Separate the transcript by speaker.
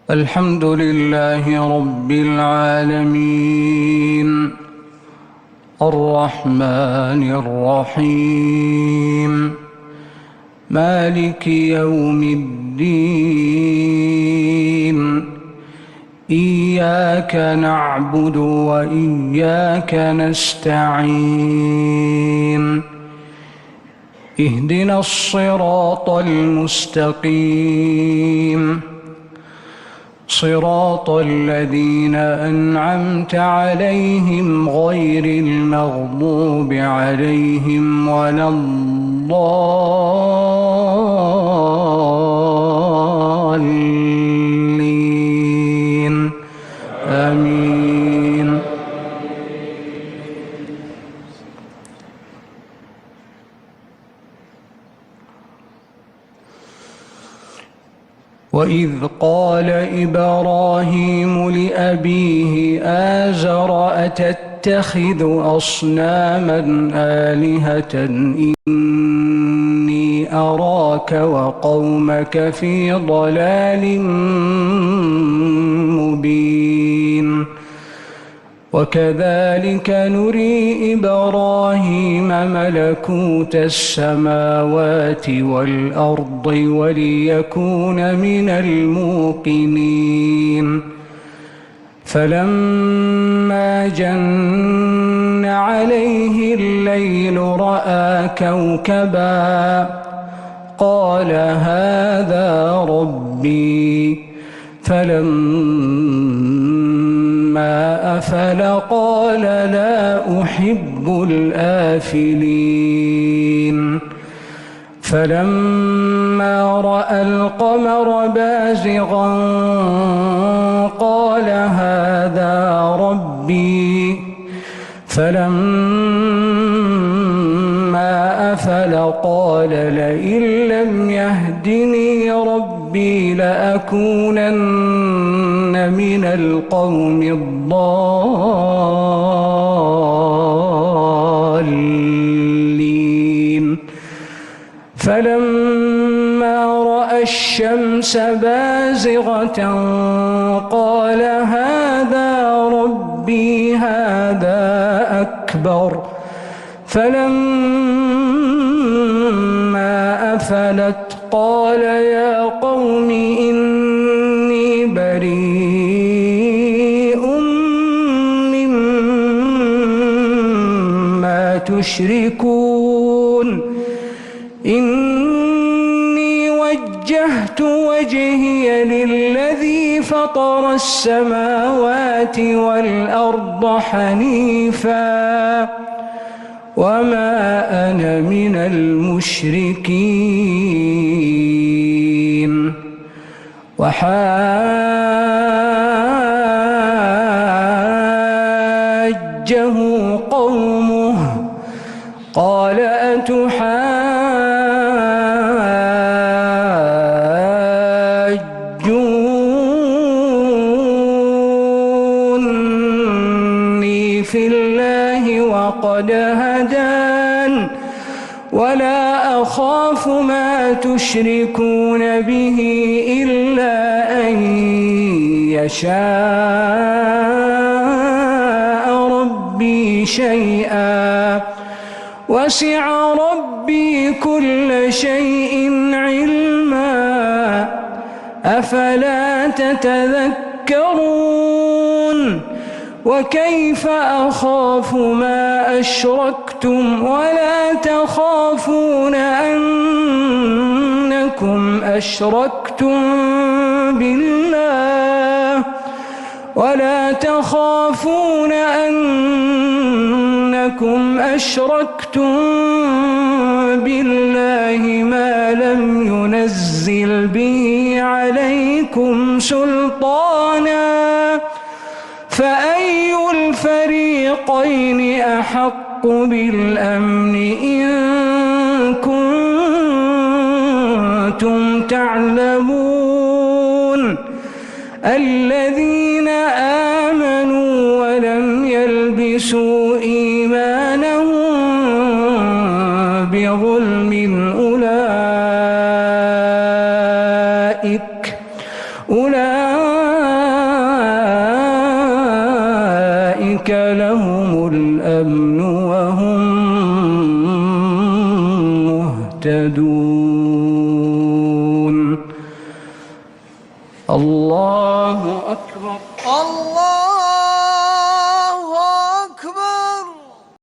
Speaker 1: الحمد لله رب العالمين الرحمن الرحيم مالك يوم الدين إياك نعبد وإياك نستعين اهدنا الصراط المستقيم صراط الذين أنعمت عليهم غير المغضوب عليهم ولا الضالين آمين. وإذ قال إبراهيم لأبيه آزر أتتخذ أصناما آلهة إني أراك وقومك في ضلال مبين وكذلك نري إبراهيم ملكوت السماوات والأرض وليكون من الموقنين فلما جن عليه الليل رأى كوكبا قال هذا ربي فلما أفل قال لا أحب الآفلين فلما رأى القمر بازغا قال هذا ربي فلما أفل قال لئن لم يهدني ربي لأكونن من القوم الضالين فلما رأى الشمس بازغة قال هذا ربي هذا أكبر فلما أفلت قال يا قوم إني بريء مما تشركون إني وجهت وجهي للذي فطر السماوات والأرض حنيفا وما أنا من المشركين وحاجه قومه قال أتحاجوني في الله وقد هدان ولا أخاف ما تشركون به إلا أن يشاء ربي شيئا وسع ربي كل شيء علما أفلا تتذكرون وكيف أخاف ما أشركتم ولا تخافون أنكم أشركتم بالله ما لم ينزل به عليكم سلطانا فأي الفريقين أحق بالأمن إن كنتم تعلمون الذين آمنوا ولم يلبسوا إيمانهم بظلم أولئك مهتدون. الله أكبر.
Speaker 2: الله